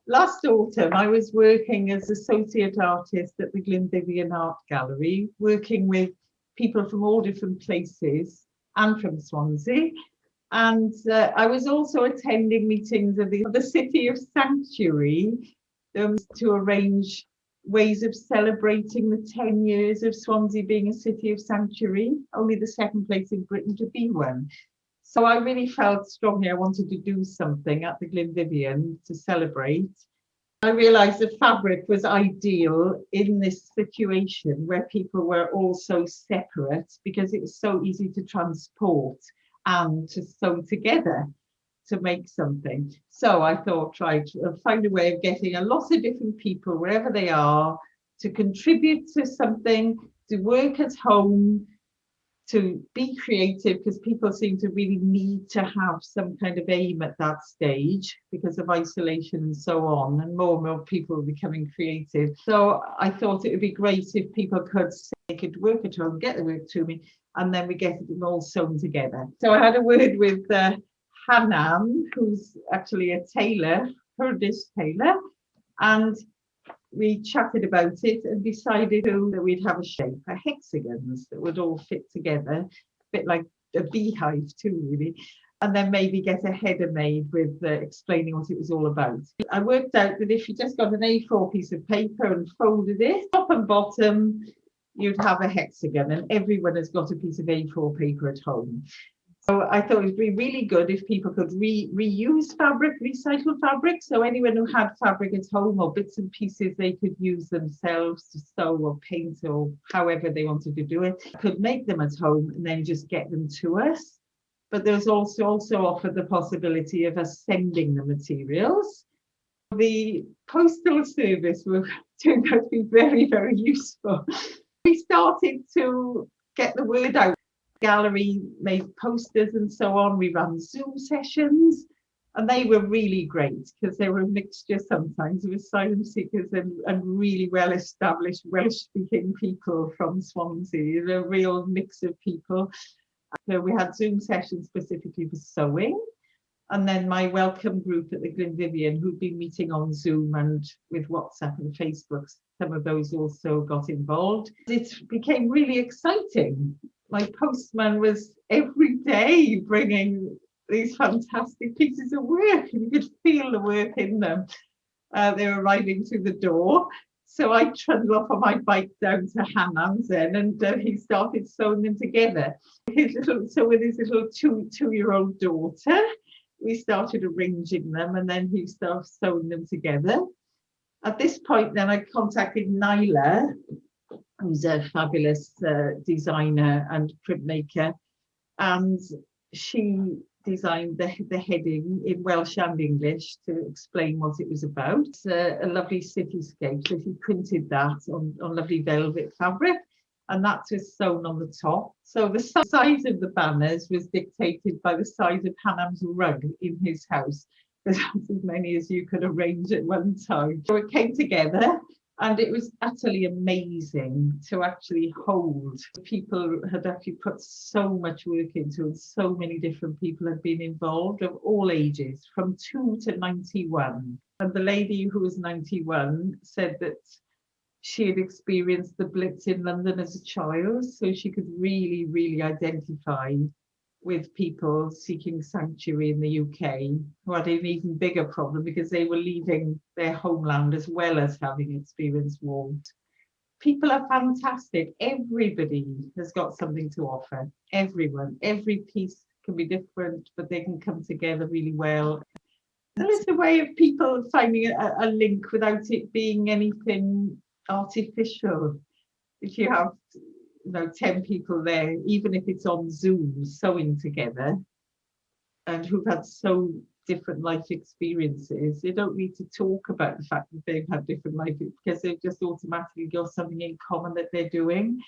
Last autumn, I was working as associate artist at the Glynn Vivien Art Gallery, working with people from all different places and from Swansea. And I was also attending meetings of the City of Sanctuary to arrange ways of celebrating the 10 years of Swansea being a city of sanctuary, only the second place in Britain to be one. So I really felt strongly I wanted to do something at the Glynn Vivien to celebrate. I realised the fabric was ideal in this situation where people were all so separate because it was so easy to transport and to sew together to make something. So I thought, try to find a way of getting a lot of different people, wherever they are, to contribute to something, to work at home, to be creative, because people seem to really need to have some kind of aim at that stage because of isolation and so on, and more people are becoming creative. So I thought it would be great if people could say they could work at home, get the work to me, and then we get them all sewn together. So I had a word with Hanan, who's actually a tailor, Kurdish tailor, and we chatted about it and decided that we'd have a shape, a hexagons that would all fit together, a bit like a beehive too, really. And then maybe get a header made with explaining what it was all about. I worked out that if you just got an A4 piece of paper and folded it, top and bottom, you'd have a hexagon, and everyone has got a piece of A4 paper at home. So I thought it would be really good if people could reuse fabric, recycle fabric. So anyone who had fabric at home or bits and pieces they could use themselves to sew or paint or however they wanted to do it, could make them at home and then just get them to us. But there's also offered the possibility of us sending the materials. The postal service turned out to be very, very useful. We started to get the word out. Gallery made posters and so on. We ran Zoom sessions, and they were really great because they were a mixture sometimes of asylum seekers and really well-established Welsh-speaking people from Swansea, a real mix of people. So we had Zoom sessions specifically for sewing, and then my welcome group at the Glynn Vivien, who'd been meeting on Zoom and with WhatsApp and Facebook, some of those also got involved. It became really exciting. My postman was every day bringing these fantastic pieces of work, and you could feel the work in them. They were arriving through the door. So I trundled off on my bike down to Hanan's then, and he started sewing them together. So with his little two-year-old daughter, we started arranging them, and then he started sewing them together. At this point, then I contacted Nyla, who's a fabulous designer and printmaker, and she designed the heading in Welsh and English to explain what it was about. It's a lovely cityscape, so she printed that on lovely velvet fabric, and that was sewn on the top. So the size of the banners was dictated by the size of Hanam's rug in his house. There's as many as you could arrange at one time. So it came together, and it was utterly amazing to actually hold. People had actually put so much work into it. So many different people had been involved of all ages, from 2 to 91. And the lady who was 91 said that she had experienced the Blitz in London as a child, so she could really, really identify with people seeking sanctuary in the UK who had an even bigger problem because they were leaving their homeland as well as having experienced war. People are fantastic. Everybody has got something to offer. Everyone. Every piece can be different, but they can come together really well. And it's a way of people finding a link without it being anything artificial. If you have 10 people there, even if it's on Zoom, sewing together, and who've had so different life experiences, they don't need to talk about the fact that they've had different life because they've just automatically got something in common that they're doing,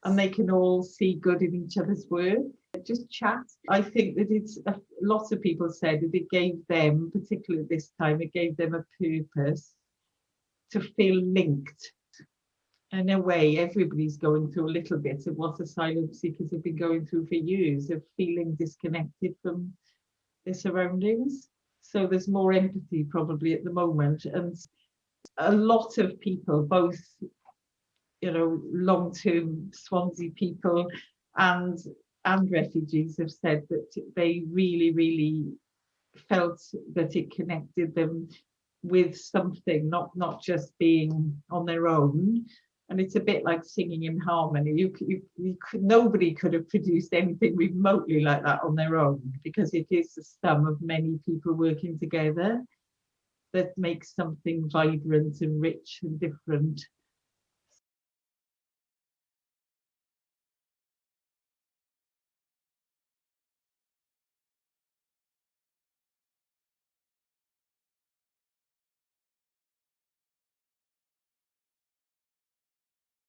and they can all see good in each other's work. Just chat. I think that it's lots of people said that it gave them, particularly this time, it gave them a purpose to feel linked. In a way, everybody's going through a little bit of what asylum seekers have been going through for years, of feeling disconnected from their surroundings. So there's more empathy probably at the moment, and a lot of people, both long-term Swansea people and refugees, have said that they really, really felt that it connected them with something, not just being on their own. And it's a bit like singing in harmony. Nobody could have produced anything remotely like that on their own, because it is the sum of many people working together that makes something vibrant and rich and different.